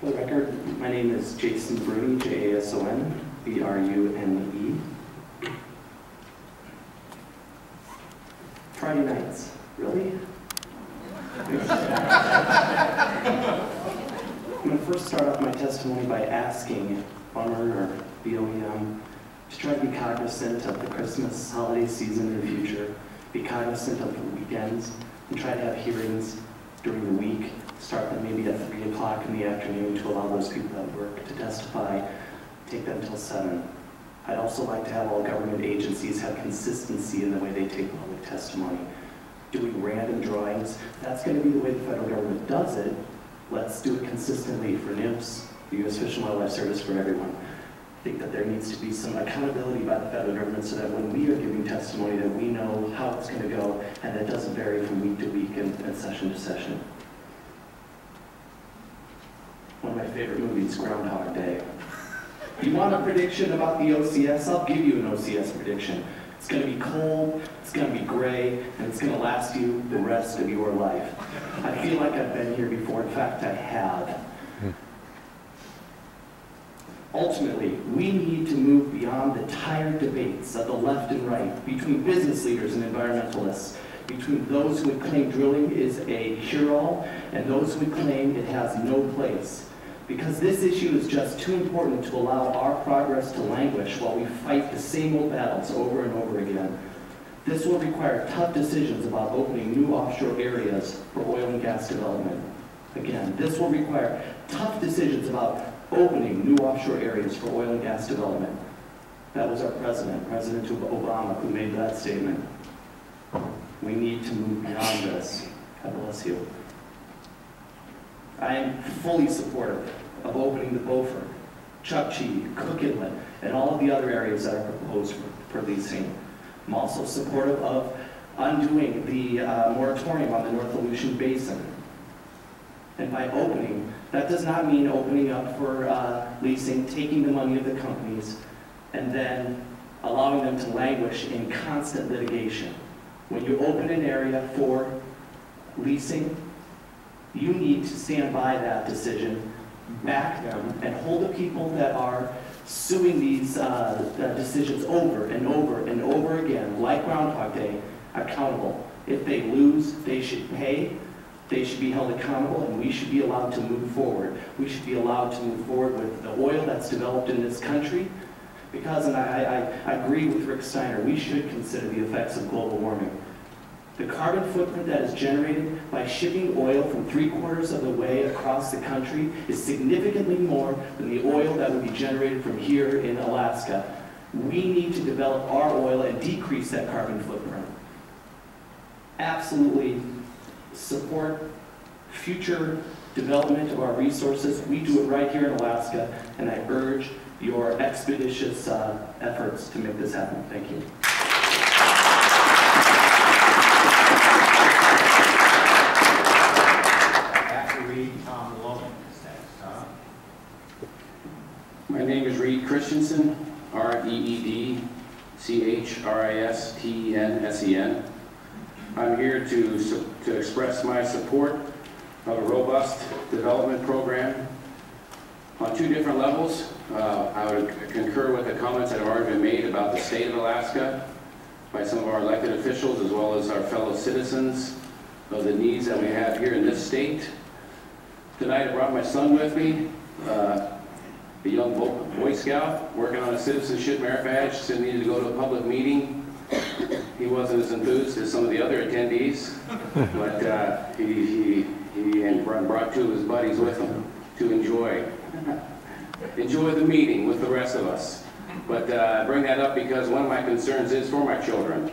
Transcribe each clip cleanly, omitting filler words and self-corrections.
For the record, my name is Jason Bruni, Jason, Brune. Friday nights, really? I'm going to first start off my testimony by asking BOEM or BOEM to try to be cognizant of the Christmas holiday season in the future, be cognizant of the weekends, and try to have hearings during the week, start them maybe at 3 o'clock in the afternoon to allow those people at work to testify, take them until 7. I'd also like to have all government agencies have consistency in the way they take public testimony. Doing random drawings, that's going to be the way the federal government does it. Let's do it consistently for NIPS, the U.S. Fish and Wildlife Service, for everyone. I think that there needs to be some accountability by the federal government so that when we are giving testimony that we know how it's going to go and that doesn't vary from week to week and session to session. One of my favorite movies, Groundhog Day. You want a prediction about the OCS? I'll give you an OCS prediction. It's going to be cold, it's going to be gray, and it's going to last you the rest of your life. I feel like I've been here before. In fact, I have. Ultimately, we need to move beyond the tired debates of the left and right, between business leaders and environmentalists, between those who would claim drilling is a cure-all and those who would claim it has no place. Because this issue is just too important to allow our progress to languish while we fight the same old battles over and over again. This will require tough decisions about opening new offshore areas for oil and gas development. Again, this will require tough decisions about opening new offshore areas for oil and gas development. That was our president, President Obama, who made that statement. We need to move beyond this. God bless you. I am fully supportive of opening the Beaufort, Chukchi, Cook Inlet, and all of the other areas that are proposed for leasing. I'm also supportive of undoing the moratorium on the North Aleutian Basin. And by opening, that does not mean opening up for leasing, taking the money of the companies, and then allowing them to languish in constant litigation. When you open an area for leasing, you need to stand by that decision, back them, and hold the people that are suing these decisions over and over and over again, like Groundhog Day, accountable. If they lose, they should pay. They should be held accountable, and we should be allowed to move forward. We should be allowed to move forward with the oil that's developed in this country, because, and I agree with Rick Steiner, we should consider the effects of global warming. The carbon footprint that is generated by shipping oil from 3/4 of the way across the country is significantly more than the oil that would be generated from here in Alaska. We need to develop our oil and decrease that carbon footprint. Absolutely support future development of our resources. We do it right here in Alaska, and I urge your expeditious efforts to make this happen. Thank you. My name is Reed Christensen, R-E-E-D-C-H-R-I-S-T-E-N-S-E-N. I'm here to express my support of a robust development program on 2 different levels. I would concur with the comments that have already been made about the state of Alaska by some of our elected officials as well as our fellow citizens of the needs that we have here in this state. Tonight I brought my son with me, a young Boy Scout working on a citizenship merit badge, so needed to go to a public meeting. He wasn't as enthused as some of the other attendees, but he brought 2 of his buddies with him to enjoy the meeting with the rest of us. But I bring that up because one of my concerns is for my children.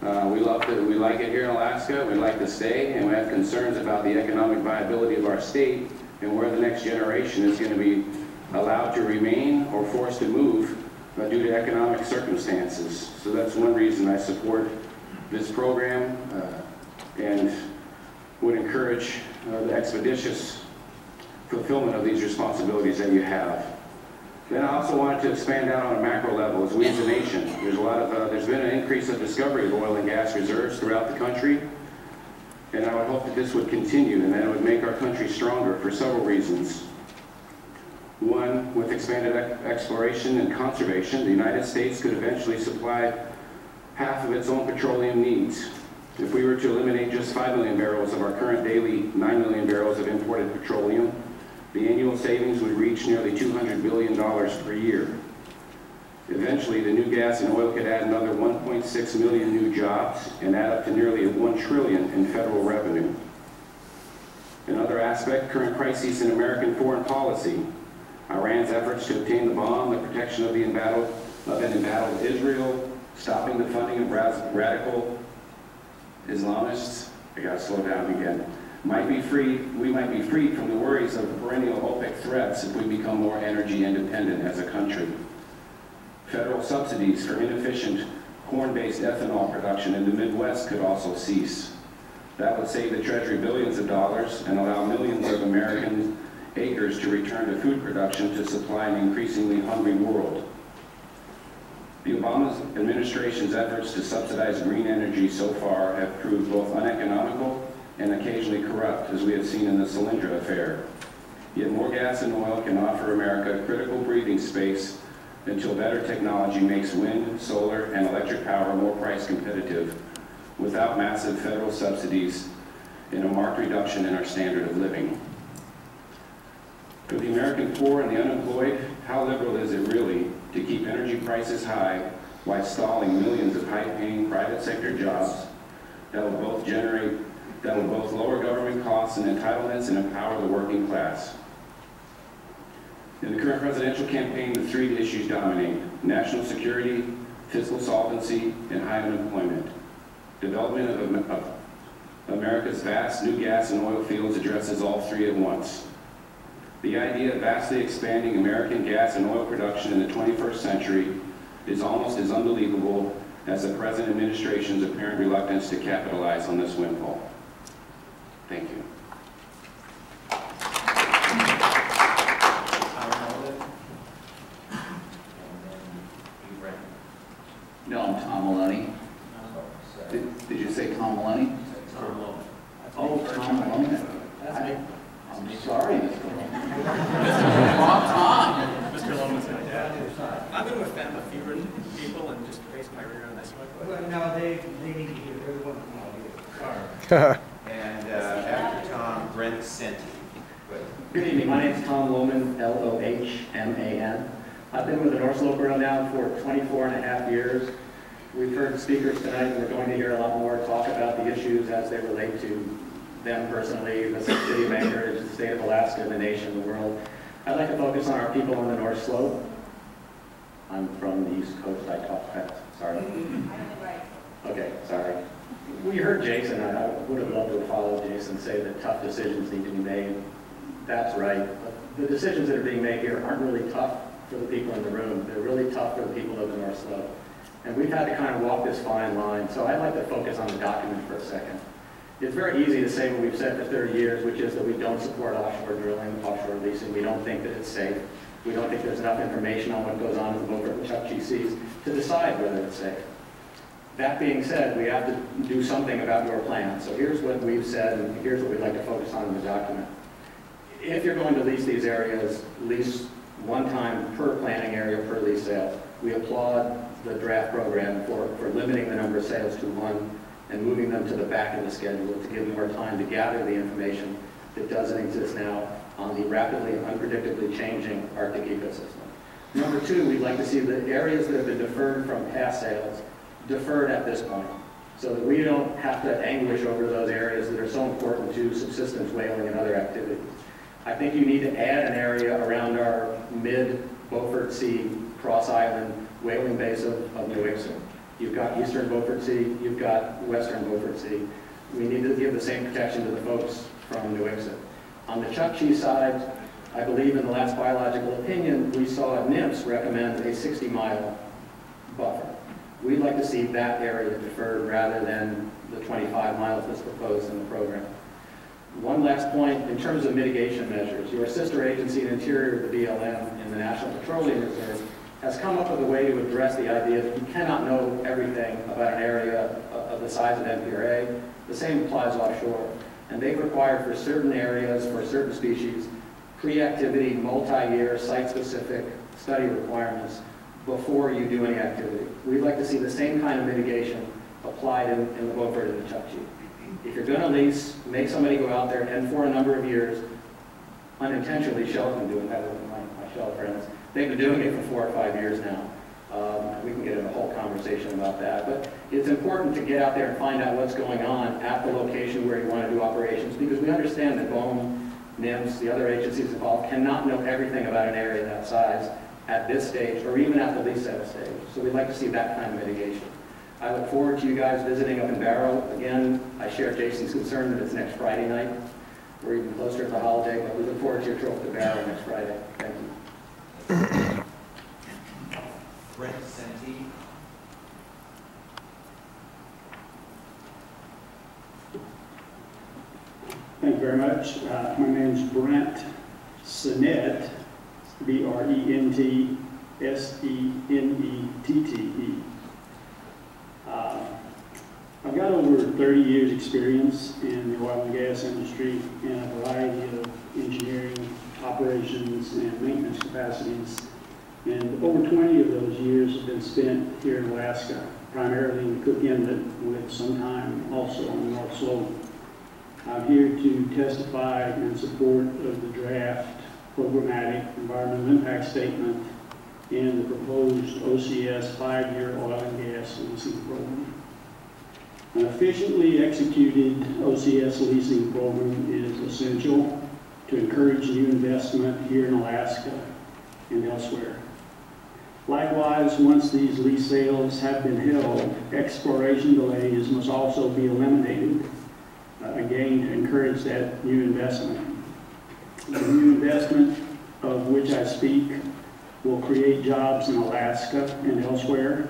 We like it here in Alaska, we like to stay, and we have concerns about the economic viability of our state and where the next generation is going to be allowed to remain or forced to move due to economic circumstances. So that's one reason I support this program and would encourage the expeditious fulfillment of these responsibilities that you have. Then I also wanted to expand out on a macro level. As we as a nation, there's been an increase of discovery of oil and gas reserves throughout the country, and I would hope that this would continue and that it would make our country stronger for several reasons. One, with expanded exploration and conservation, the United States could eventually supply half of its own petroleum needs. If we were to eliminate just 5 million barrels of our current daily 9 million barrels of imported petroleum, the annual savings would reach nearly $200 billion per year. Eventually, the new gas and oil could add another 1.6 million new jobs and add up to nearly $1 trillion in federal revenue. Another aspect, current crises in American foreign policy. Iran's efforts to obtain the bomb, the protection of an embattled Israel, stopping the funding of radical Islamists, I gotta slow down again, we might be freed from the worries of perennial OPEC threats if we become more energy independent as a country. Federal subsidies for inefficient corn-based ethanol production in the Midwest could also cease. That would save the Treasury billions of dollars and allow millions of American acres to return to food production to supply an increasingly hungry world. The Obama administration's efforts to subsidize green energy so far have proved both uneconomical and occasionally corrupt, as we have seen in the Solyndra affair. Yet more gas and oil can offer America critical breathing space until better technology makes wind, solar, and electric power more price competitive without massive federal subsidies and a marked reduction in our standard of living. For the American poor and the unemployed, how liberal is it really to keep energy prices high while stalling millions of high-paying private sector jobs that will both lower government costs and entitlements and empower the working class? In the current presidential campaign, the three issues dominate: national security, fiscal solvency, and high unemployment. Development of America's vast new gas and oil fields addresses all three at once. The idea of vastly expanding American gas and oil production in the 21st century is almost as unbelievable as the present administration's apparent reluctance to capitalize on this windfall. Thank you. No, I'm Tom Maloney. Did you say Tom Maloney? Tom Malone. Oh, Tom Maloney. I'm sorry, Mr. Maloney. Wrong Tom. Mr. Loman's going to I'm going to offend a few people and just raise my rear on this one. Well, no, they need to hear. They're the ones who want to hear. And after Tom, Brent Senti. Good evening, my name is Tom Lohman, Lohman. I've been with the North Slope Rundown for 24 and a half years. We've heard speakers tonight, and we're going to hear a lot more talk about the issues as they relate to them personally, the city of Anchorage, the state of Alaska, the nation, the world. I'd like to focus on our people on the North Slope. I'm from the East Coast, I talk fast, sorry. Okay, sorry. We heard Jason, and I would have loved to have followed Jason say that tough decisions need to be made. That's right. The decisions that are being made here aren't really tough for the people in the room. They're really tough for the people of the North Slope. And we've had to kind of walk this fine line. So I'd like to focus on the document for a second. It's very easy to say what we've said for 30 years, which is that we don't support offshore drilling, offshore leasing. We don't think that it's safe. We don't think there's enough information on what goes on in the Beaufort and Chukchi Seas to decide whether it's safe. That being said, we have to do something about your plan. So here's what we've said, and here's what we'd like to focus on in the document. If you're going to lease these areas, lease one time per planning area per lease sale. We applaud the draft program for limiting the number of sales to one and moving them to the back of the schedule to give more time to gather the information that doesn't exist now on the rapidly and unpredictably changing Arctic ecosystem. Number two, we'd like to see the areas that have been deferred from past sales deferred at this point, so that we don't have to anguish over those areas that are so important to subsistence whaling and other activities. I think you need to add an area around our mid-Beaufort Sea, cross-island whaling base of New Ixon. You've got eastern Beaufort Sea, you've got western Beaufort Sea. We need to give the same protection to the folks from New Ixon. On the Chukchi side, I believe in the last biological opinion, we saw NIMS recommend a 60-mile buffer. We'd like to see that area deferred rather than the 25 miles that's proposed in the program. One last point, in terms of mitigation measures, your sister agency in Interior, the BLM, in the National Petroleum Reserve, has come up with a way to address the idea that you cannot know everything about an area of the size of NPRA. The same applies offshore. And they've required for certain areas, for certain species, pre-activity, multi-year, site-specific study requirements before you do any activity. We'd like to see the same kind of mitigation applied in the Beaufort and the Chukchi. If you're going to lease, make somebody go out there and for a number of years, unintentionally, Shell's been doing that with my Shell friends. They've been doing it for 4 or 5 years now. We can get into a whole conversation about that. But it's important to get out there and find out what's going on at the location where you want to do operations, because we understand that BOEM, NIMS, the other agencies involved, cannot know everything about an area that size at this stage or even at the lease sale stage. So we'd like to see that kind of mitigation. I look forward to you guys visiting up in Barrow. Again, I share Jason's concern that it's next Friday night. We're even closer to the holiday, but we look forward to your trip to Barrow next Friday. Thank you. Brent Senti. Thank you very much. My name is Brent Senette, BRENT SENETTE. I've got over 30 years experience in the oil and gas industry in a variety of engineering, operations, and maintenance capacities. And over 20 of those years have been spent here in Alaska, primarily in the Cook Inlet, with some time also on the North Slope. I'm here to testify in support of the draft programmatic environmental impact statement and the proposed OCS 5-year oil and gas leasing program. An efficiently executed OCS leasing program is essential to encourage new investment here in Alaska and elsewhere. Likewise, once these lease sales have been held, exploration delays must also be eliminated, again, to encourage that new investment. The new investment of which I speak will create jobs in Alaska and elsewhere,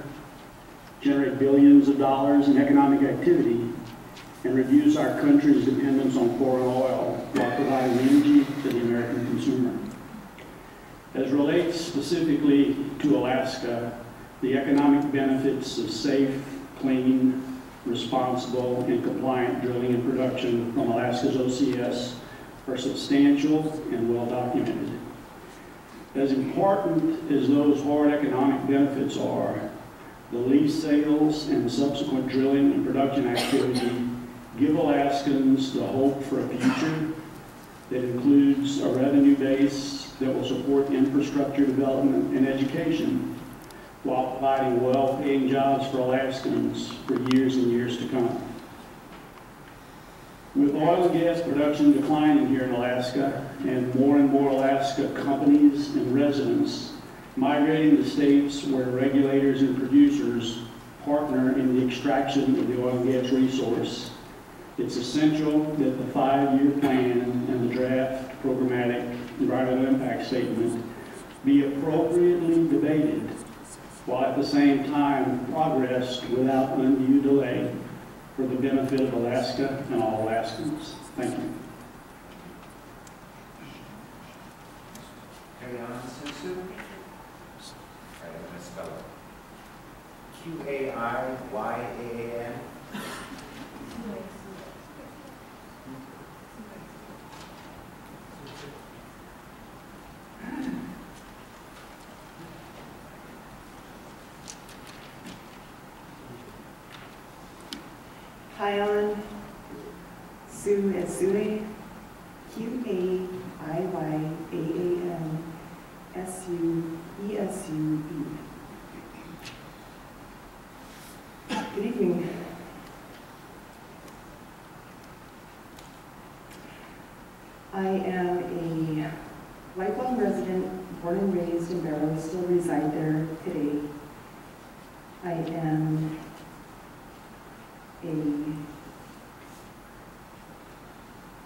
generate billions of dollars in economic activity, and reduce our country's dependence on foreign oil while providing energy to the American consumer. As relates specifically to Alaska, the economic benefits of safe, clean, responsible, and compliant drilling and production from Alaska's OCS are substantial and well documented. As important as those hard economic benefits are, the lease sales and subsequent drilling and production activity give Alaskans the hope for a future that includes a revenue base that will support infrastructure development and education while providing well-paying jobs for Alaskans for years and years to come. With oil and gas production declining here in Alaska and more Alaska companies and residents migrating to states where regulators and producers partner in the extraction of the oil and gas resource, it's essential that the 5-year plan and the draft programmatic environmental impact statement be appropriately debated, while at the same time progressed without undue delay for the benefit of Alaska and all Alaskans. Thank you. Kayan Sensu. I'm going to spell it. Q-A-I-Y-A-A-N. Kayan Sue, Q-A-I-Y-A-A-N S-U-E-S-U-E. Good evening. I am a lifelong resident, born and raised in Barrow, still reside there today. I am a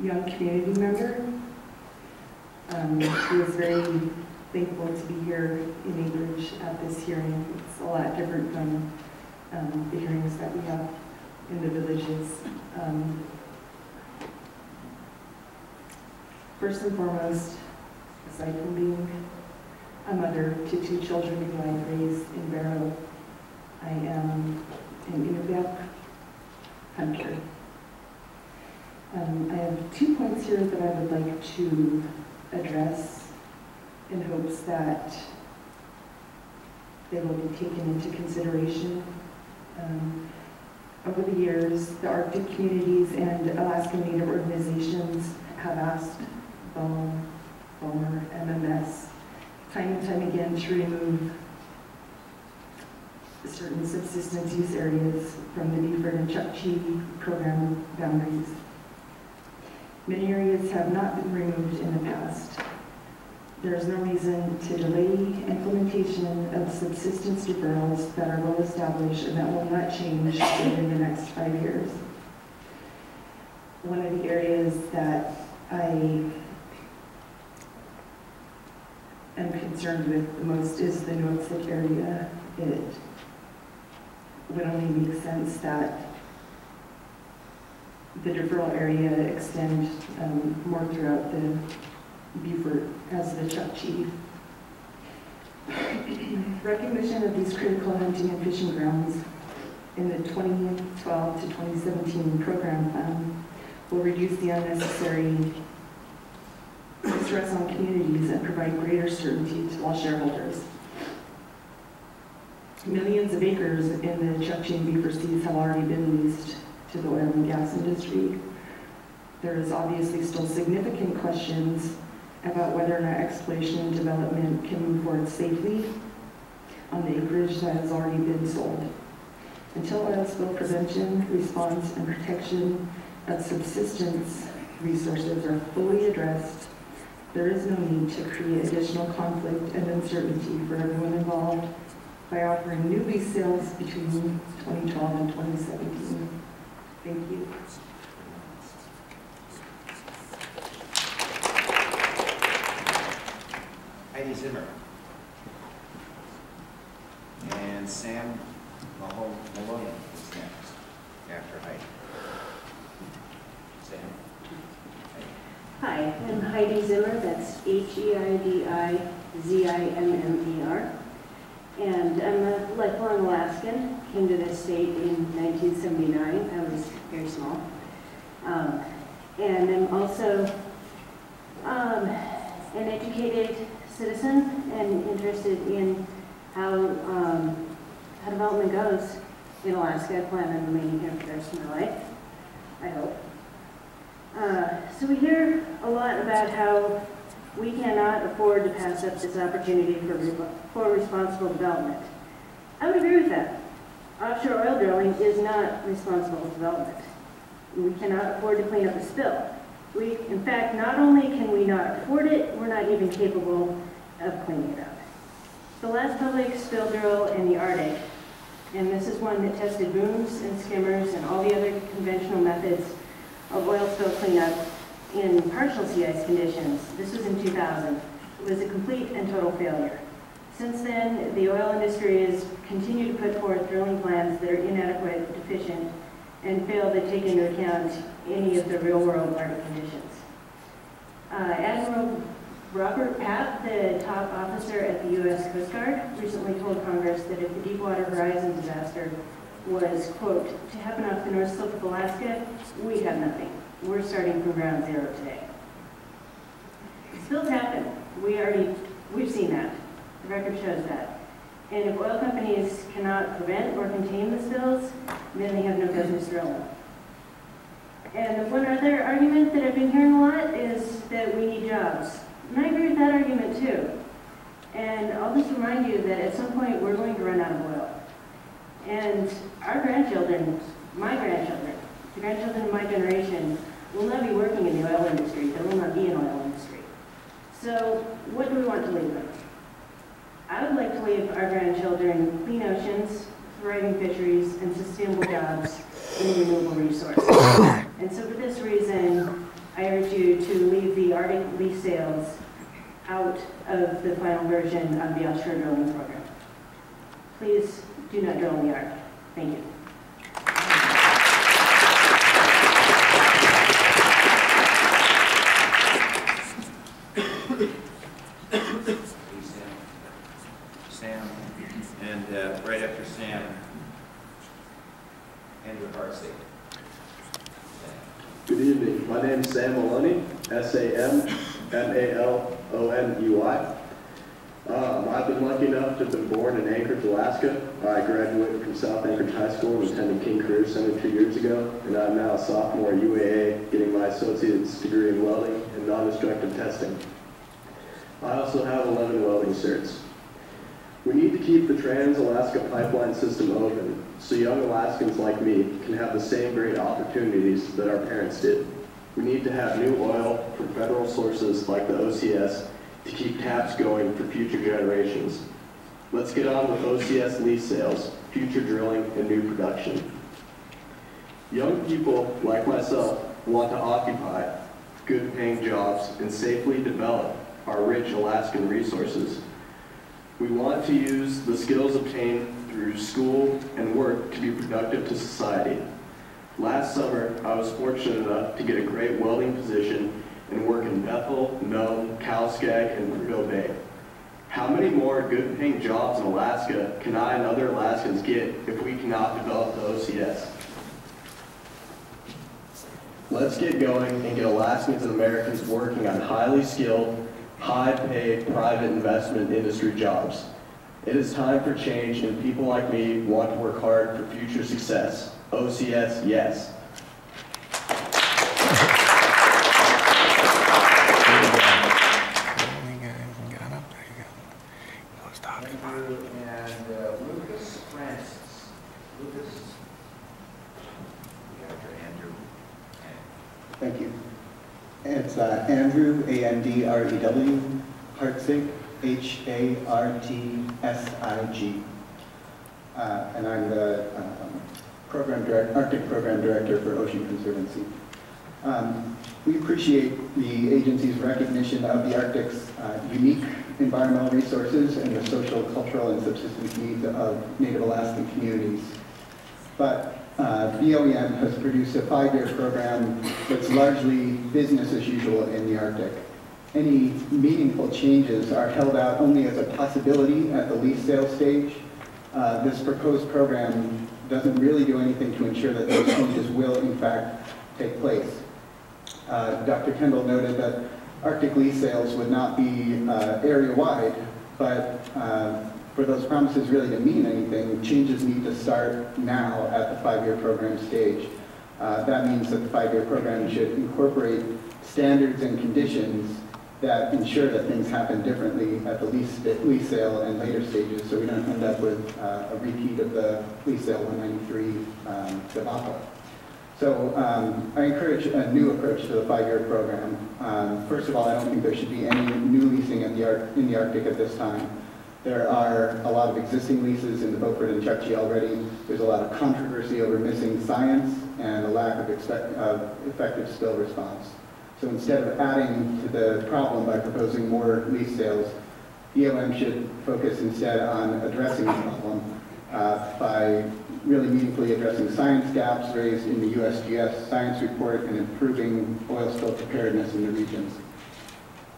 young community member who is very thankful to be here in Anchorage at this hearing. It's a lot different from the hearings that we have in the villages. First and foremost, aside from being a mother to 2 children who I've raised in Barrow, I am an Inupiaq hunter. I have 2 points here that I would like to address in hopes that they will be taken into consideration. Over the years, the Arctic communities and Alaskan Native organizations have asked BOEM, MMS, time and time again to remove certain subsistence use areas from the Beaufort and Chukchi program boundaries. Many areas have not been removed in the past. There is no reason to delay implementation of subsistence deferrals that are well established and that will not change within the next 5 years. One of the areas that I am concerned with the most is the Nooksack area. It would only make sense that the deferral area extend more throughout the Beaufort as the Chukchi. Recognition of these critical hunting and fishing grounds in the 2012 to 2017 program plan will reduce the unnecessary stress on communities and provide greater certainty to all shareholders. Millions of acres in the Chukchi and Beaufort Seas have already been leased to the oil and gas industry. There is obviously still significant questions about whether or not exploration and development can move forward safely on the acreage that has already been sold. Until oil spill prevention, response, and protection of subsistence resources are fully addressed, there is no need to create additional conflict and uncertainty for everyone involved by offering new lease sales between 2012 and 2017. Thank you. Heidi Zimmer. And Sam Maloney is next, after Heidi. Sam. Hi, I'm Heidi Zimmer, that's HeidiZimmer, and I'm a lifelong Alaskan, came to this state in 1979, I was very small. And I'm also an educated citizen and interested in how development goes in Alaska. I plan on remaining here for the rest of my life, I hope. So we hear a lot about how we cannot afford to pass up this opportunity for responsible development. I would agree with that. Offshore oil drilling is not responsible development. We cannot afford to clean up a spill. In fact, not only can we not afford it, we're not even capable of cleaning it up. The last public spill drill in the Arctic, and this is one that tested booms and skimmers and all the other conventional methods of oil spill cleanup in partial sea ice conditions. This was in 2000. It was a complete and total failure. Since then, the oil industry has continued to put forth drilling plans that are inadequate, deficient, and fail to take into account any of the real-world Arctic conditions. Admiral Robert Papp, the top officer at the U.S. Coast Guard, recently told Congress that if the Deepwater Horizon disaster was, quote, to happen off the North Slope of Alaska, we have nothing. We're starting from ground zero today. Spills happen. We've seen that. The record shows that. And if oil companies cannot prevent or contain the spills, then they have no business drilling. And the one other argument that I've been hearing a lot is that we need jobs. And I agree with that argument too. And I'll just remind you that at some point we're going to run out of oil. And our grandchildren, my grandchildren, the grandchildren of my generation, will not be working in the oil industry. There will not be an oil industry. So what do we want to leave them? I would like to leave our grandchildren clean oceans, thriving fisheries, and sustainable jobs in renewable resources. And so for this reason, I urge you to leave the Arctic lease sales out of the final version of the offshore drilling program. Please do not drill in the Arctic. Thank you. Sam, and right after Sam, Andrew Hartsey. Good evening. My name is Sam Maloney, S-A-M, Maloney. I've been lucky enough to have been born in Anchorage, Alaska. I graduated from South Anchorage High School and attended King Career Center 2 years ago, and I'm now a sophomore at UAA, getting my associate's degree in welding and non-destructive testing. I also have 11 welding certs. We need to keep the Trans-Alaska Pipeline System open so young Alaskans like me can have the same great opportunities that our parents did. We need to have new oil from federal sources like the OCS to keep taps going for future generations. Let's get on with OCS lease sales, future drilling, and new production. Young people like myself want to occupy good paying jobs and safely develop our rich Alaskan resources. We want to use the skills obtained through school and work to be productive to society. Last summer, I was fortunate enough to get a great welding position and work in Bethel, Nome, Calskag, and Prudhoe Bay. How many more good-paying jobs in Alaska can I and other Alaskans get if we cannot develop the OCS? Let's get going and get Alaskans and Americans working on highly skilled, high-paid, private investment industry jobs. It is time for change, and people like me want to work hard for future success. OCS, yes. Thank you. It's Andrew, A-N-D-R-E-W, Hartzig, H-A-R-T-S-I-G. And I'm the Arctic Program Director for Ocean Conservancy. We appreciate the agency's recognition of the Arctic's unique environmental resources and the social, cultural, and subsistence needs of Native Alaskan communities. But BOEM has produced a 5-year program that's largely business as usual in the Arctic. Any meaningful changes are held out only as a possibility at the lease sale stage. This proposed program doesn't really do anything to ensure that those changes will, in fact, take place. Dr. Kendall noted that Arctic lease sales would not be area-wide, but for those promises really to mean anything, changes need to start now at the 5-year program stage. That means that the 5-year program should incorporate standards and conditions that ensure that things happen differently at the lease sale and later stages, so we don't end up with a repeat of the lease sale 193 debacle. So I encourage a new approach to the 5-year program. First of all, I don't think there should be any new leasing in the Arctic at this time. There are a lot of existing leases in the Beaufort and Chukchi already. There's a lot of controversy over missing science and a lack of effective spill response. So instead of adding to the problem by proposing more lease sales, BOM should focus instead on addressing the problem by really meaningfully addressing science gaps raised in the USGS science report and improving oil spill preparedness in the regions.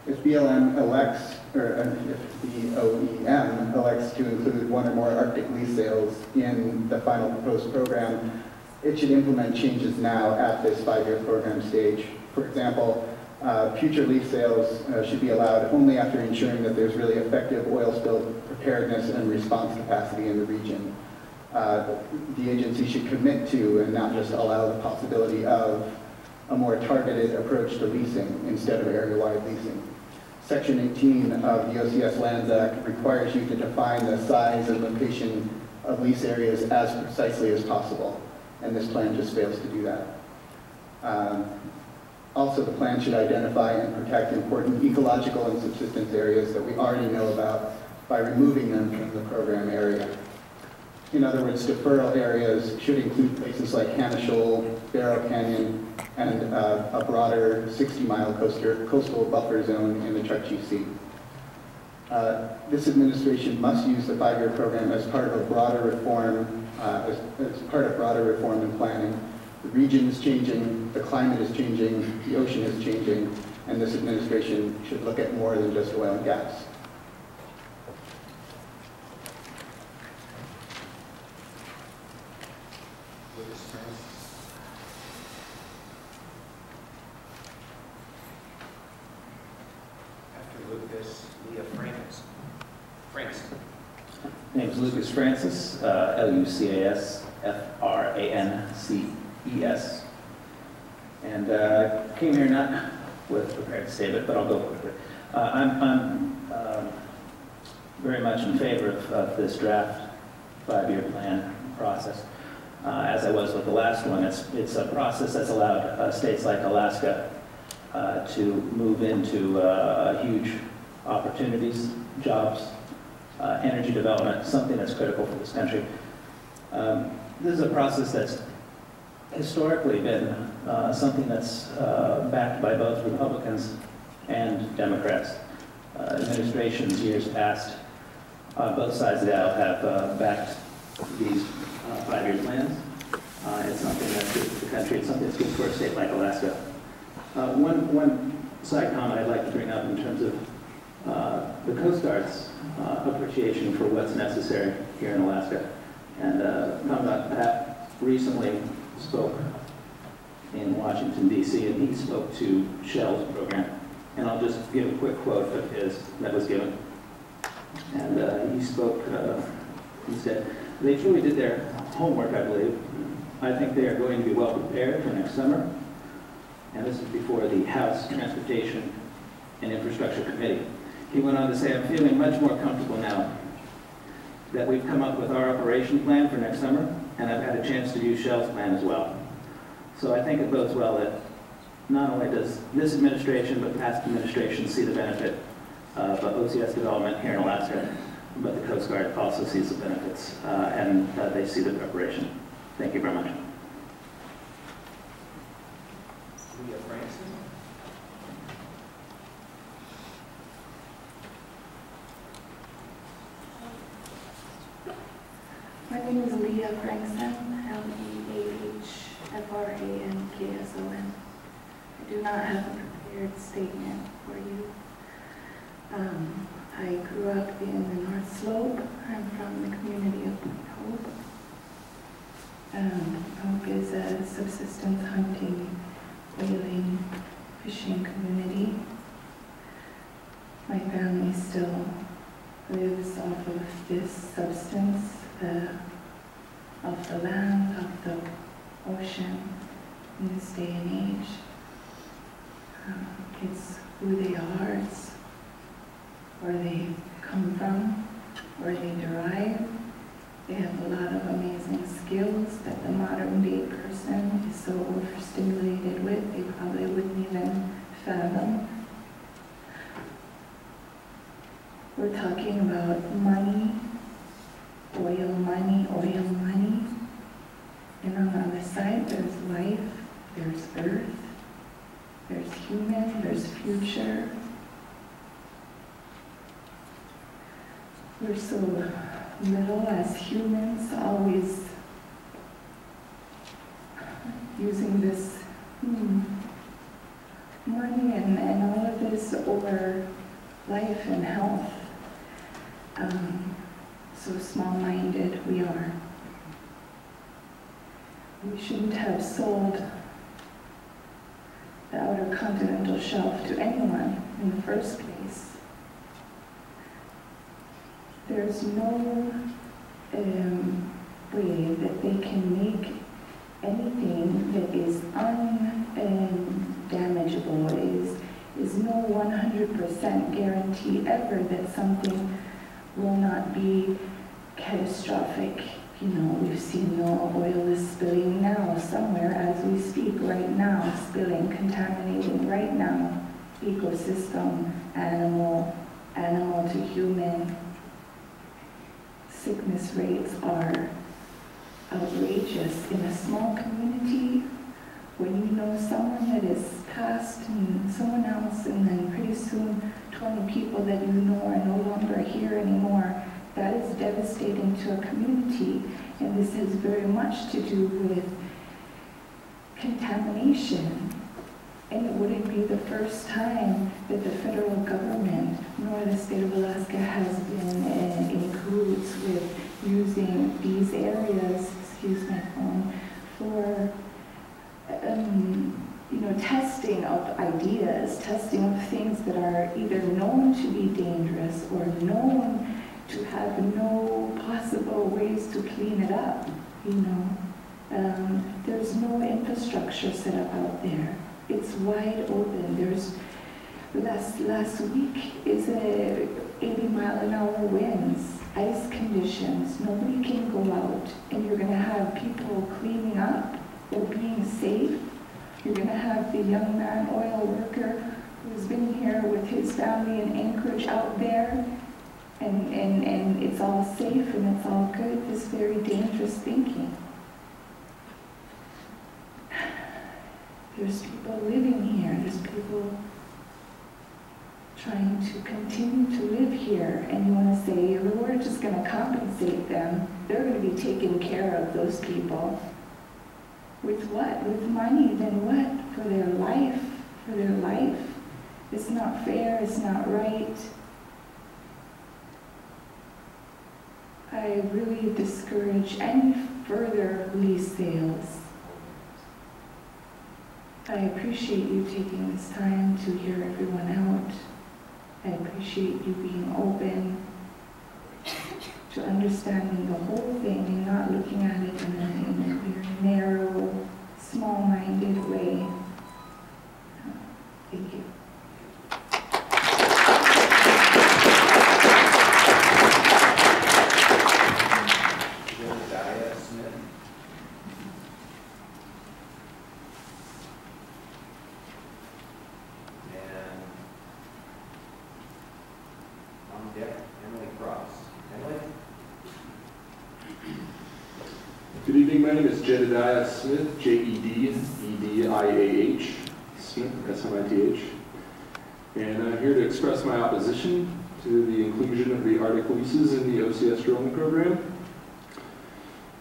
If BLM elects, or if the OEM elects to include one or more Arctic lease sales in the final proposed program, it should implement changes now at this 5-year program stage. For example, future lease sales should be allowed only after ensuring that there's really effective oil spill preparedness and response capacity in the region. The agency should commit to and not just allow the possibility of a more targeted approach to leasing instead of area-wide leasing. Section 18 of the OCS Lands Act requires you to define the size and location of lease areas as precisely as possible, and this plan just fails to do that. Also, the plan should identify and protect important ecological and subsistence areas that we already know about by removing them from the program area. In other words, deferral areas should include places like Hannah Shoal, Barrow Canyon, and a broader 60-mile coastal buffer zone in the Chukchi Sea. This administration must use the 5-year program as part of a broader reform, as part of broader reform and planning. The region is changing, the climate is changing, the ocean is changing, and this administration should look at more than just oil and gas. name is Lucas Francis, Lucasfrances. And came here not with a prepared statement, but I'll go quickly. I'm very much in favor of this draft 5-year plan process. As I was with the last one, it's a process that's allowed states like Alaska to move into huge opportunities, jobs, energy development, something that's critical for this country. This is a process that's historically been something that's backed by both Republicans and Democrats. Administrations years past on both sides of the aisle have backed these 5-year plans. It's something that's good for the country. It's something that's good for a state like Alaska. One side comment I'd like to bring up in terms of the Coast Guard's appreciation for what's necessary here in Alaska. And Commandant Pat recently spoke in Washington, D.C., and he spoke to Shell's program. And I'll just give a quick quote of his that was given. And he spoke, he said, "They truly did their homework, I believe. I think they are going to be well prepared for next summer." And this is before the House Transportation and Infrastructure Committee. He went on to say, "I'm feeling much more comfortable now that we've come up with our operation plan for next summer, and I've had a chance to view Shell's plan as well." So I think it bodes well that not only does this administration, but past administrations see the benefit of OCS development here in Alaska, but the Coast Guard also sees the benefits, and they see the preparation. Thank you very much. My name is Leah Frankson, Leahfrankson. I do not have a prepared statement for you. I grew up in the North Slope. I'm from the community of Point Hope. Hope is a subsistence hunting, whaling, fishing community. My family still lives off of this substance, of the land, of the ocean in this day and age. It's who they are, it's where they come from, where they derive. They have a lot of amazing skills that the modern day person is so overstimulated with, they probably wouldn't even fathom. We're talking about money, oil money, and on the other side there's life, there's earth, there's human, there's future. We're so little as humans, always using this money and all of this over life and health. So small-minded we are. We shouldn't have sold the outer continental shelf to anyone in the first place. There's no way that they can make anything that is undamageable, is no 100% guarantee ever that something will not be catastrophic. You know, we've seen the oil is spilling now somewhere as we speak, right now, spilling, contaminating right now, ecosystem, animal to human. Sickness rates are outrageous. In a small community, when you know someone that is passed and someone else, and then pretty soon 20 people that you know are no longer here anymore, that is devastating to a community. And this has very much to do with contamination. And it wouldn't be the first time that the federal government nor the state of Alaska has been in cahoots with using these areas, excuse my phone, for testing of ideas, testing of things that are either known to be dangerous or known to have no possible ways to clean it up, you know. There's no infrastructure set up out there. It's wide open. There's, last week is a 80-mile-an-hour winds, ice conditions. Nobody can go out, and you're gonna have people cleaning up or being safe. You're gonna have the young man, oil worker, who's been here with his family in Anchorage out there, and it's all safe and it's all good. This very dangerous thinking. There's people living here. There's people trying to continue to live here, and you want to say, we're just going to compensate them. They're going to be taking care of those people. With what? With money, then what? For their life. For their life. It's not fair. It's not right. I really discourage any further lease sales. I appreciate you taking this time to hear everyone out. I appreciate you being open to understanding the whole thing and not looking at it in a very narrow, small-minded way. Thank you. Good evening, my name is Jedediah Smith, Jedediah, Smith, S-M-I-T-H, and I'm here to express my opposition to the inclusion of the Arctic leases in the OCS drilling program.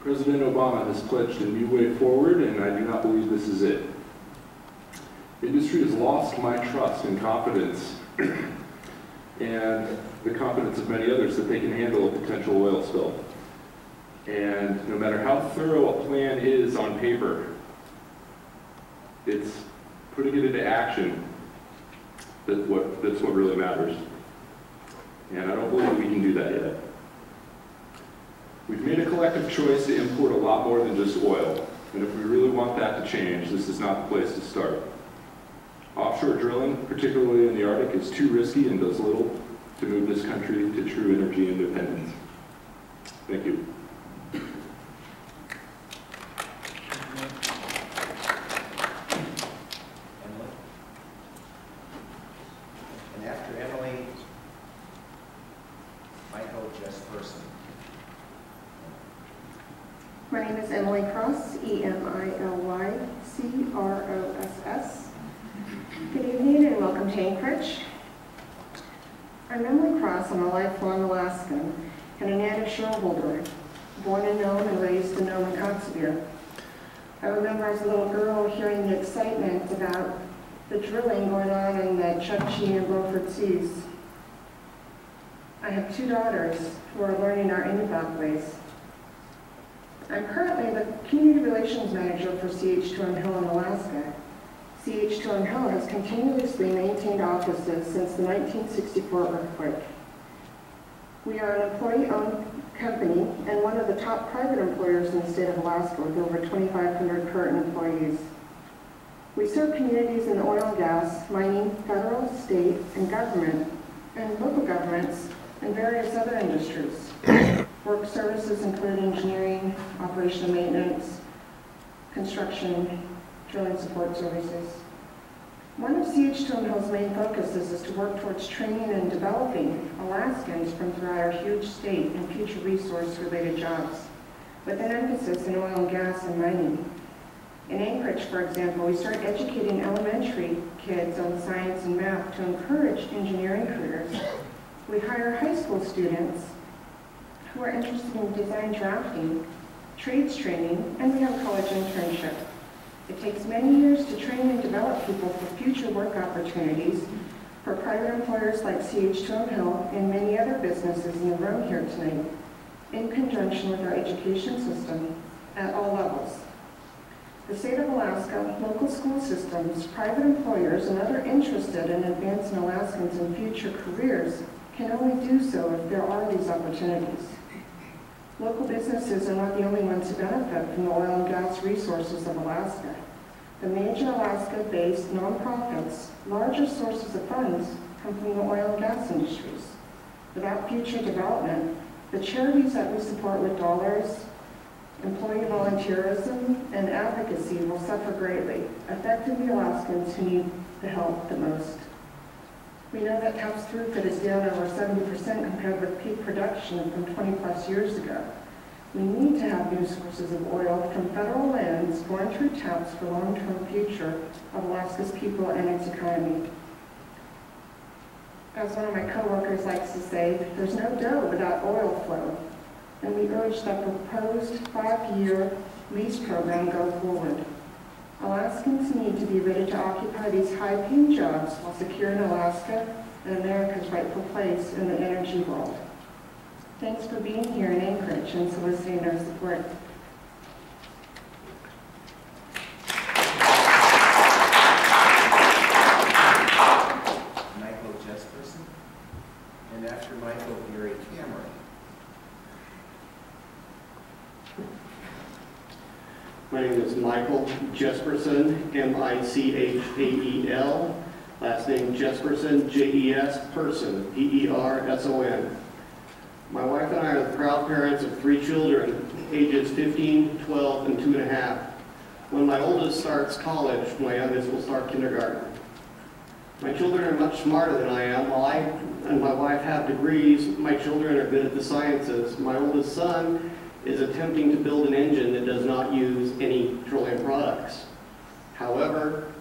President Obama has pledged a new way forward, and I do not believe this is it. Industry has lost my trust and confidence, and the confidence of many others that they can handle a potential oil spill. And no matter how thorough a plan is on paper, it's putting it into action that's what really matters. And I don't believe we can do that yet. We've made a collective choice to import a lot more than just oil. And if we really want that to change, this is not the place to start. Offshore drilling, particularly in the Arctic, is too risky and does little to move this country to true energy independence. Thank you. And after Emily, Michael Jesperson. My name is Emily Cross, E-M-I-L-Y-C-R-O-S-S. Good evening and welcome to Anchorage. I'm Emily Cross. I'm a lifelong Alaskan and a native shareholder, born in Nome and raised in Nome and Kotzebue. I remember as a little girl hearing the excitement about the drilling going on in the Chukchi and Beaufort Seas. I have two daughters who are learning our Inupiaq ways. I'm currently the Community Relations Manager for CH2M Hill in Alaska. CH2M Hill has continuously maintained offices since the 1964 earthquake. We are an employee-owned company and one of the top private employers in the state of Alaska with over 2,500 current employees. We serve communities in the oil and gas, mining, federal, state, and government, and local governments, and various other industries. Work services include engineering, operation and maintenance, construction, drilling support services. One of CH2M Hill's main focuses is to work towards training and developing Alaskans from throughout our huge state in future resource-related jobs, with an emphasis in oil and gas and mining. In Anchorage, for example, we start educating elementary kids on science and math to encourage engineering careers. We hire high school students who are interested in design drafting, trades training, and we have a college internship. It takes many years to train and develop people for future work opportunities for private employers like CH2M Hill and many other businesses in the room here tonight, in conjunction with our education system at all levels. The state of Alaska, local school systems, private employers, and other interested in advancing Alaskans in future careers can only do so if there are these opportunities. Local businesses are not the only ones who benefit from the oil and gas resources of Alaska. The major Alaska-based nonprofits' largest sources of funds come from the oil and gas industries. Without future development, the charities that we support with dollars, employee volunteerism, and advocacy will suffer greatly, affecting the Alaskans who need the help the most. We know that TAP's throughput is down over 70% compared with peak production from 20+ years ago. We need to have new sources of oil from federal lands going through TAPs for long-term future of Alaska's people and its economy. As one of my coworkers likes to say, there's no dough without oil flow, and we urge that the proposed 5-year lease program go forward. Alaskans need to be ready to occupy these high-paying jobs while securing Alaska and America's rightful place in the energy world. Thanks for being here in Anchorage and soliciting our support. Michael Jesperson, and after Michael, Gary Cameron. My name is Michael Jesperson, M-I-C-H-A-E-L. Last name Jesperson, J-E-S, Person, P-E-R-S-O-N. My wife and I are the proud parents of 3 children, ages 15, 12, and 2.5. When my oldest starts college, my youngest will start kindergarten. My children are much smarter than I am. While I and my wife have degrees, my children are good at the sciences. My oldest son is attempting to build an engine that does not use any petroleum products. However,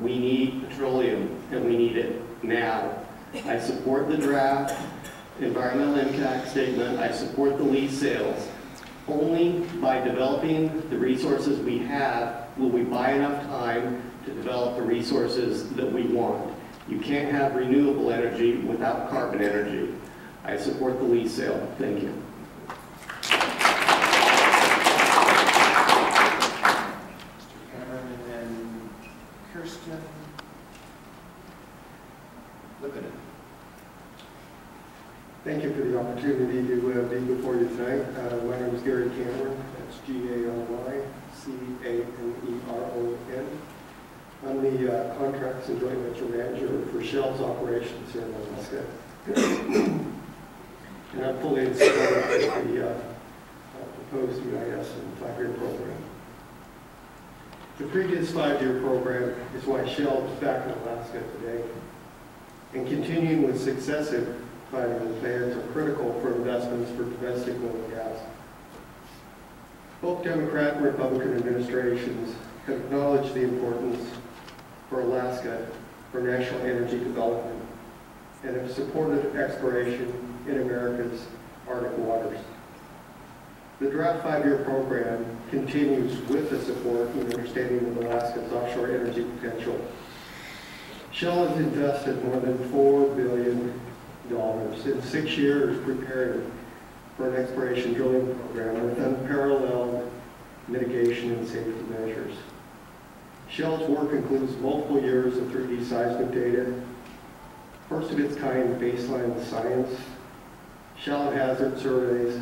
we need petroleum, and we need it now. I support the draft environmental impact statement. I support the lease sales. Only by developing the resources we have will we buy enough time to develop the resources that we want. You can't have renewable energy without carbon energy. I support the lease sale. Thank you. Thank you for the opportunity to be before you tonight. My name is Gary Cameron. That's G-A-R-Y-C-A-M-E-R-O-N. I'm the Contracts and Joint Venture Manager for Shell's operations here in Alaska. And I'm fully in support of the proposed EIS and 5-year program. The previous 5-year program is why Shell is back in Alaska today. And continuing with successive 5-year plans are critical for investments for domestic oil and gas. Both Democrat and Republican administrations have acknowledged the importance for Alaska for national energy development and have supported exploration in America's Arctic waters. The draft 5-year program continues with the support and understanding of Alaska's offshore energy potential. Shell has invested more than $4 billion in 6 years preparing for an exploration drilling program with unparalleled mitigation and safety measures. Shell's work includes multiple years of 3D seismic data, first of its kind baseline science, shallow hazard surveys,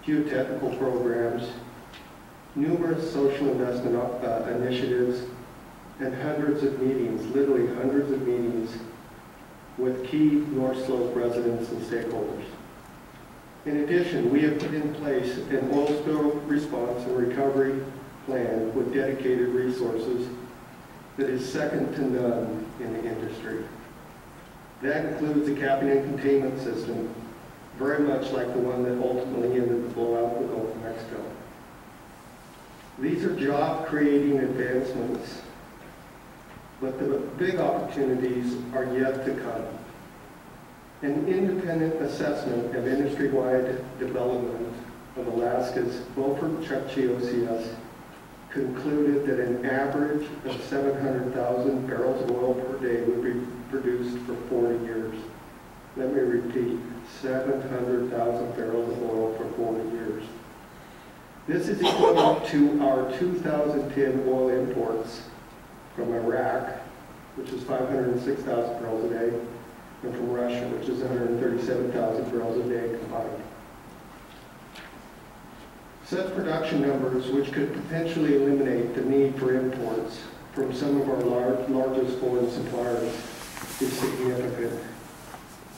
geotechnical programs, numerous social investment initiatives, and hundreds of meetings, literally hundreds of meetings, with key North Slope residents and stakeholders. In addition, we have put in place an oil spill response and recovery plan with dedicated resources that is second to none in the industry. That includes a capping and containment system, very much like the one that ultimately ended the blowout in the Gulf of Mexico. These are job-creating advancements, but the big opportunities are yet to come. An independent assessment of industry-wide development of Alaska's Beaufort-Chukchi OCS concluded that an average of 700,000 barrels of oil per day would be produced for 40 years. Let me repeat, 700,000 barrels of oil for 40 years. This is equivalent to our 2010 oil imports from Iraq, which is 506,000 barrels a day, and from Russia, which is 137,000 barrels a day combined. Such production numbers, which could potentially eliminate the need for imports from some of our largest foreign suppliers, is significant,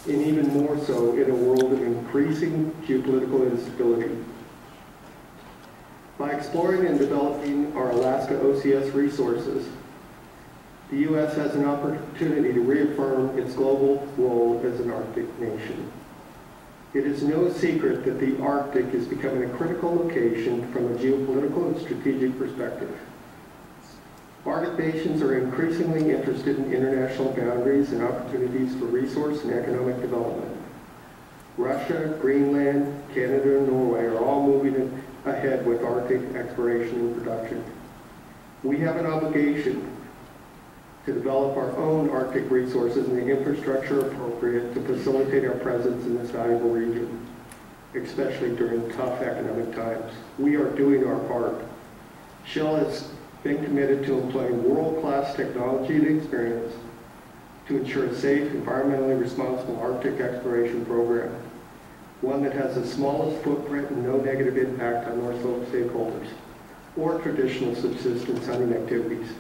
and even more so in a world of increasing geopolitical instability. By exploring and developing our Alaska OCS resources, the U.S. has an opportunity to reaffirm its global role as an Arctic nation. It is no secret that the Arctic is becoming a critical location from a geopolitical and strategic perspective. Arctic nations are increasingly interested in international boundaries and opportunities for resource and economic development. Russia, Greenland, Canada, and Norway are all moving ahead with Arctic exploration and production. We have an obligation to develop our own Arctic resources and the infrastructure appropriate to facilitate our presence in this valuable region, especially during tough economic times. We are doing our part. Shell has been committed to employing world-class technology and experience to ensure a safe, environmentally responsible Arctic exploration program, one that has the smallest footprint and no negative impact on North Slope stakeholders or traditional subsistence hunting activities.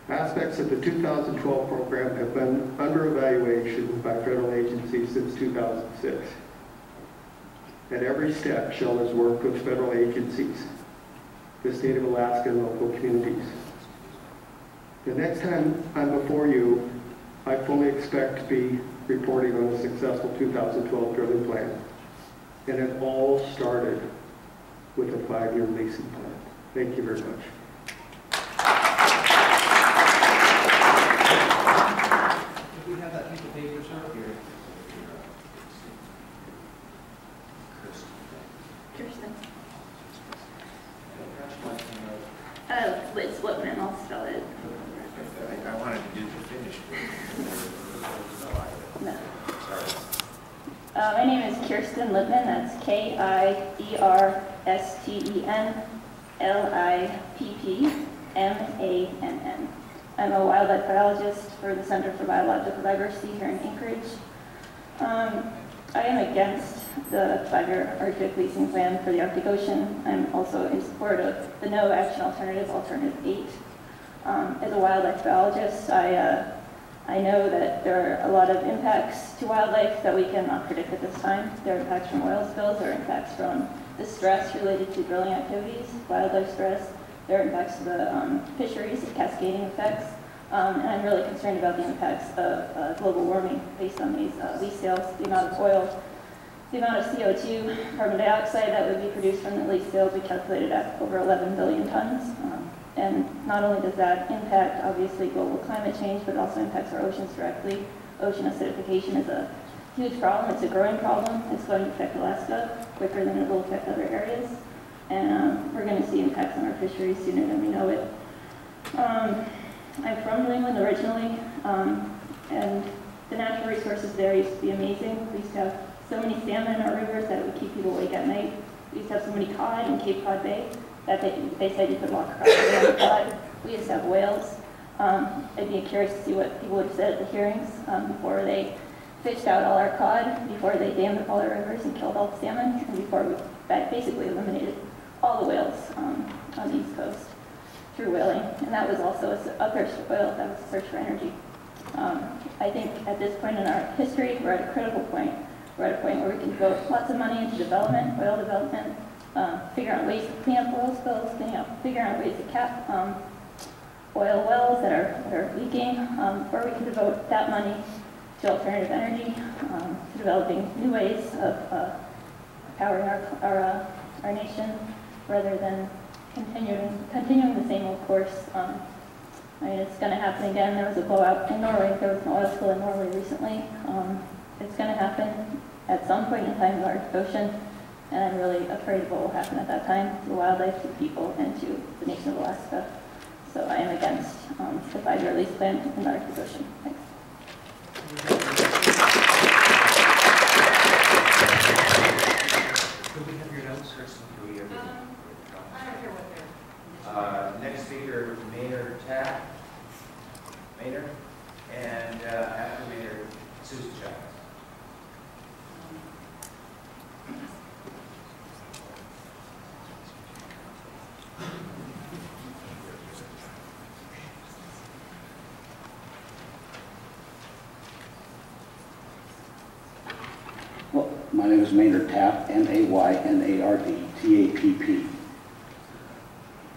Aspects of the 2012 program have been under evaluation by federal agencies since 2006. At every step, Shell has worked with federal agencies, the state of Alaska, and local communities. The next time I'm before you, I fully expect to be reporting on the successful 2012 drilling plan. And it all started with a 5-year leasing plan. Thank you very much. We have that piece of paper, sir, here. Kirsten. It's Whitman, I'll spell it. I wanted to do the finish. No. My name is Kirsten Lippman, that's KIERSTENLIPPMANN. I'm a wildlife biologist for the Center for Biological Diversity here in Anchorage. I am against the 5-year Arctic leasing plan for the Arctic Ocean. I'm also in support of the no action alternative, Alternative 8. As a wildlife biologist, I know that there are a lot of impacts to wildlife that we cannot predict at this time. There are impacts from oil spills, there are impacts from the stress related to drilling activities, wildlife stress. There are impacts to the fisheries, cascading effects, and I'm really concerned about the impacts of global warming based on these lease sales, the amount of oil, the amount of CO2, carbon dioxide that would be produced from the lease sales we calculated at over 11 billion tons. And not only does that impact, obviously, global climate change, but it also impacts our oceans directly. Ocean acidification is a huge problem. It's a growing problem. It's going to affect Alaska quicker than it will affect other areas. And we're going to see impacts on our fisheries sooner than we know it. I'm from New England originally, and the natural resources there used to be amazing. We used to have so many salmon in our rivers that it would keep people awake at night. We used to have so many cod in Cape Cod Bay that they said you could walk across the bay on cod. We used to have whales. I'd be curious to see what people would have said at the hearings before they fished out all our cod, before they dammed up all our rivers and killed all the salmon, and before we basically eliminated all the whales on the East Coast through whaling. And that was also a thirst for oil, that was a search for energy. I think at this point in our history, we're at a critical point. We're at a point where we can devote lots of money into development, oil development, figure out ways to clean up oil spills, figure out ways to cap oil wells that are leaking, or we can devote that money to alternative energy, to developing new ways of powering our nation, rather than continuing the same old course. I mean, it's going to happen again. There was a blowout in Norway. There was an oil spill in Norway recently. It's going to happen at some point in time in the Arctic Ocean, and I'm really afraid of what will happen at that time to the wildlife, to the people, and to the nation of Alaska. So I am against the 5-year lease plan in the Arctic Ocean. Thanks. Could we have your notes, Kristen? Do we have I don't care what they're. next speaker, Maynard Tapp. Maynard. And after Maynard, Susan Chávez. My name is Maynard Tapp, Maynard,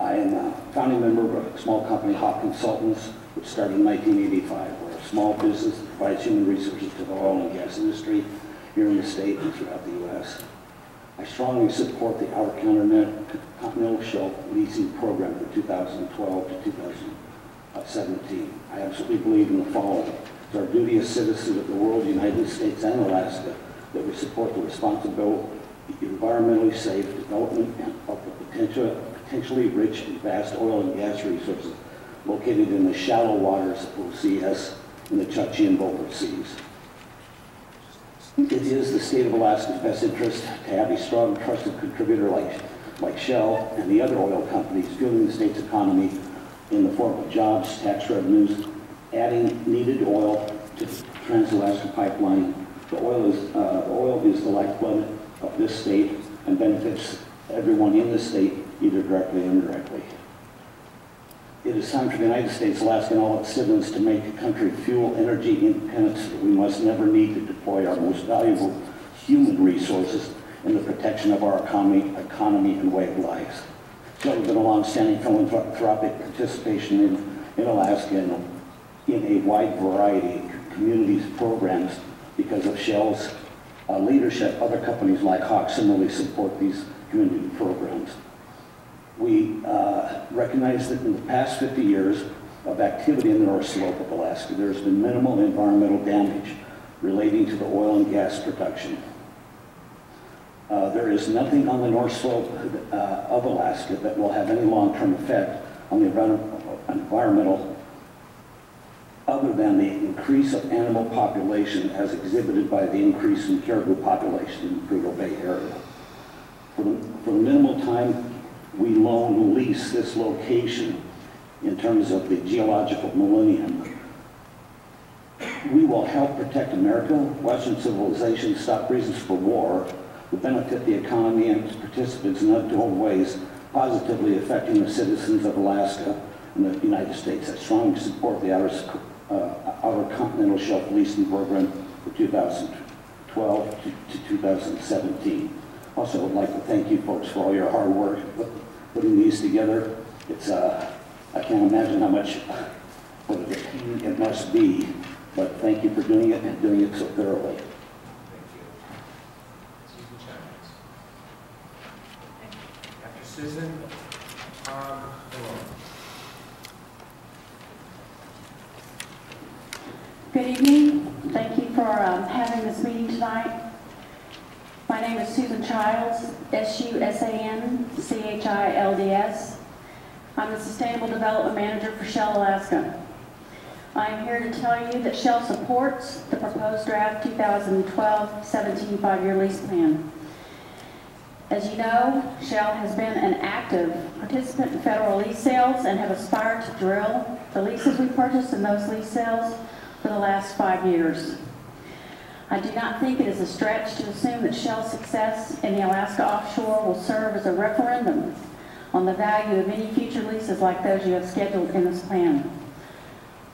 I am a founding member of a small company, Hawk Consultants, which started in 1985. We're a small business that provides human resources to the oil and gas industry here in the state and throughout the U.S. I strongly support the Outer Continental Shelf Leasing Program for 2012 to 2017. I absolutely believe in the following. It's our duty as citizens of the world, United States and Alaska, that we support the responsible, environmentally safe development of the potentially rich and vast oil and gas resources located in the shallow waters of OCS in the Chukchi and Beaufort Seas. It is the state of Alaska's best interest to have a strong, trusted contributor like Shell and the other oil companies fueling the state's economy in the form of jobs, tax revenues, adding needed oil to the Trans-Alaska Pipeline. The oil is the lifeblood of this state and benefits everyone in the state, either directly or indirectly. It is time for the United States, Alaska, and all its citizens to make a country fuel energy independent so that we must never need to deploy our most valuable human resources in the protection of our economy and way of life. So it's been a long-standing philanthropic participation in Alaska in a wide variety of communities and programs. Because of Shell's leadership, other companies like Hawk similarly support these community programs. We recognize that in the past 50 years of activity in the North Slope of Alaska, there's been minimal environmental damage relating to the oil and gas production. There is nothing on the North Slope of Alaska that will have any long-term effect on the environmental other than the increase of animal population as exhibited by the increase in caribou population in the Prudhoe Bay area. For the minimal time we loan and lease this location in terms of the geological millennium, we will help protect America, Western civilization, stop reasons for war, will benefit the economy and its participants in untold ways, positively affecting the citizens of Alaska and the United States. I strongly support the Outer Continental Shelf Leasing Program for 2012 to 2017. Also, I would like to thank you folks for all your hard work putting these together. It's I can't imagine how much it must be, but thank you for doing it and doing it so thoroughly. After Susan, Tom, Good evening. Thank you for having this meeting tonight. My name is Susan Childs, SUSANCHILDS. I'm the Sustainable Development Manager for Shell Alaska. I am here to tell you that Shell supports the proposed draft 2012-17 5-year lease plan. As you know, Shell has been an active participant in federal lease sales and have aspired to drill the leases we purchased in those lease sales for the last 5 years. I do not think it is a stretch to assume that Shell's success in the Alaska offshore will serve as a referendum on the value of any future leases like those you have scheduled in this plan.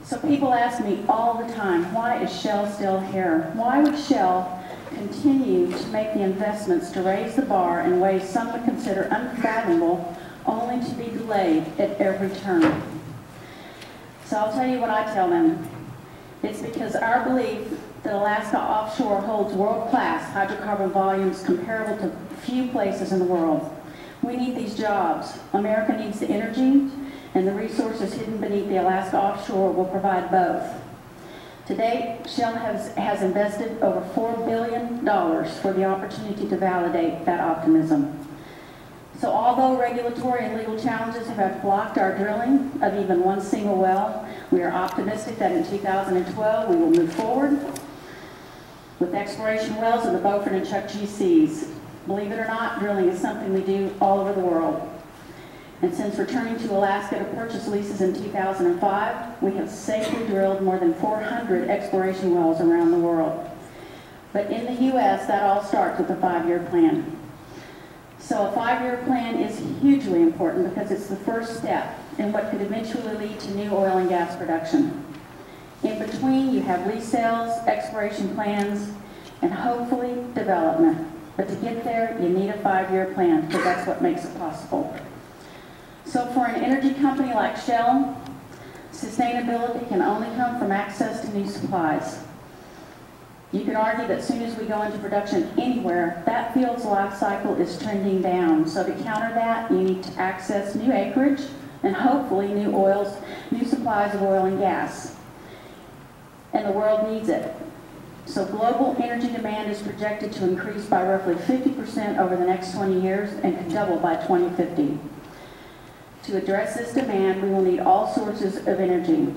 So people ask me all the time, why is Shell still here? Why would Shell continue to make the investments to raise the bar in ways some would consider unfathomable, only to be delayed at every turn? So I'll tell you what I tell them. It's because our belief that Alaska offshore holds world-class hydrocarbon volumes comparable to few places in the world. We need these jobs. America needs the energy, and the resources hidden beneath the Alaska offshore will provide both. To date, Shell has invested over $4 billion for the opportunity to validate that optimism. So although regulatory and legal challenges have blocked our drilling of even one single well, we are optimistic that in 2012 we will move forward with exploration wells in the Beaufort and Chukchi Seas. Believe it or not, drilling is something we do all over the world. And since returning to Alaska to purchase leases in 2005, we have safely drilled more than 400 exploration wells around the world. But in the U.S., that all starts with a 5-year plan. So a 5-year plan is hugely important because it's the first step in what could eventually lead to new oil and gas production. In between, you have lease sales, exploration plans, and hopefully development. But to get there, you need a 5-year plan, because that's what makes it possible. So for an energy company like Shell, sustainability can only come from access to new supplies. You can argue that as soon as we go into production anywhere, that field's life cycle is trending down. So to counter that, you need to access new acreage and hopefully new supplies of oil and gas. And the world needs it. So global energy demand is projected to increase by roughly 50% over the next 20 years and could double by 2050. To address this demand, we will need all sources of energy.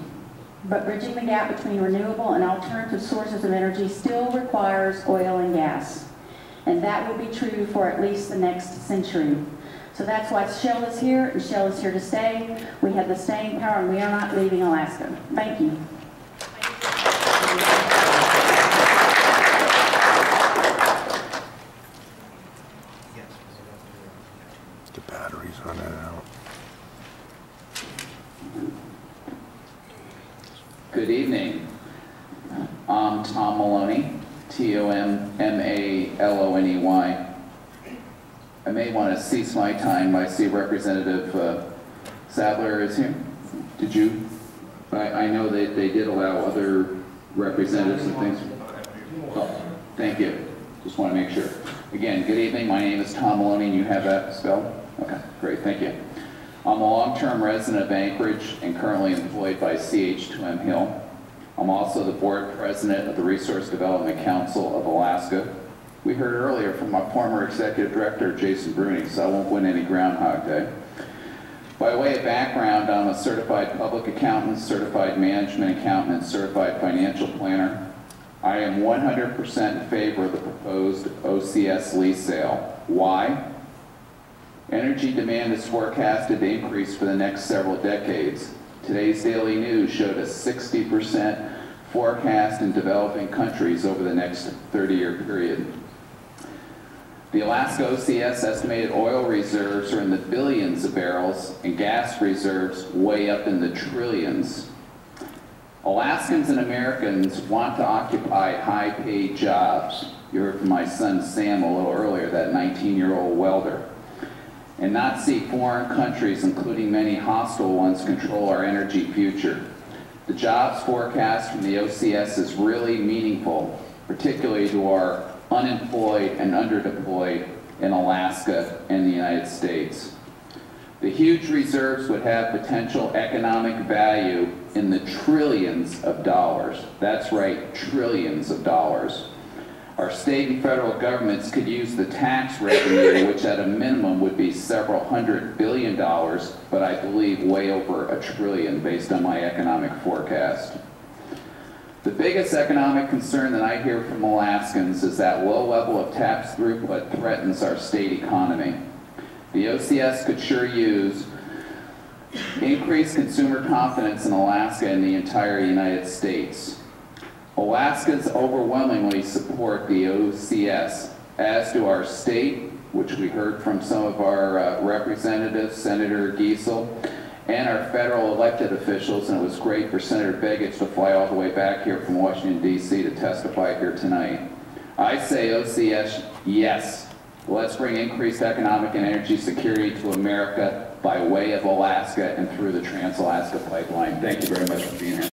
But bridging the gap between renewable and alternative sources of energy still requires oil and gas. And that will be true for at least the next century. So that's why Shell is here, and Shell is here to stay. We have the staying power, and we are not leaving Alaska. Thank you. The battery's running out. Good evening. I'm Tom Maloney, T-O-M-M-A-L-O-N-E-Y. I may want to cease my time. I see Representative Sadler is here. Did you? I know that they did allow other representatives and things. Oh, thank you. Just want to make sure. Again, good evening. My name is Tom Maloney, and you have that spelled? Okay, great. Thank you. I'm a long-term resident of Anchorage and currently employed by CH2M Hill. I'm also the board president of the Resource Development Council of Alaska. We heard earlier from my former executive director, Jason Bruni, so I won't win any Groundhog Day. By way of background, I'm a certified public accountant, certified management accountant, and certified financial planner. I am 100% in favor of the proposed OCS lease sale. Why? Energy demand is forecasted to increase for the next several decades. Today's Daily News showed a 60% forecast in developing countries over the next 30-year period. The Alaska OCS estimated oil reserves are in the billions of barrels and gas reserves way up in the trillions. Alaskans and Americans want to occupy high-paid jobs. You heard from my son Sam a little earlier, that 19-year-old welder. And not see foreign countries, including many hostile ones, control our energy future. The jobs forecast from the OCS is really meaningful, particularly to our unemployed and underdeployed in Alaska and the United States. The huge reserves would have potential economic value in the trillions of dollars. That's right, trillions of dollars. Our state and federal governments could use the tax revenue, which at a minimum would be several $100 billion, but I believe way over $1 trillion based on my economic forecast. The biggest economic concern that I hear from Alaskans is that low level of tax throughput threatens our state economy. The OCS could sure use increased consumer confidence in Alaska and the entire United States. Alaskans overwhelmingly support the OCS, as do our state, which we heard from some of our representatives, Senator Giesel, and our federal elected officials, and it was great for Senator Begich to fly all the way back here from Washington, D.C. to testify here tonight. I say OCS, yes. Let's bring increased economic and energy security to America by way of Alaska and through the Trans-Alaska Pipeline. Thank you very much for being here.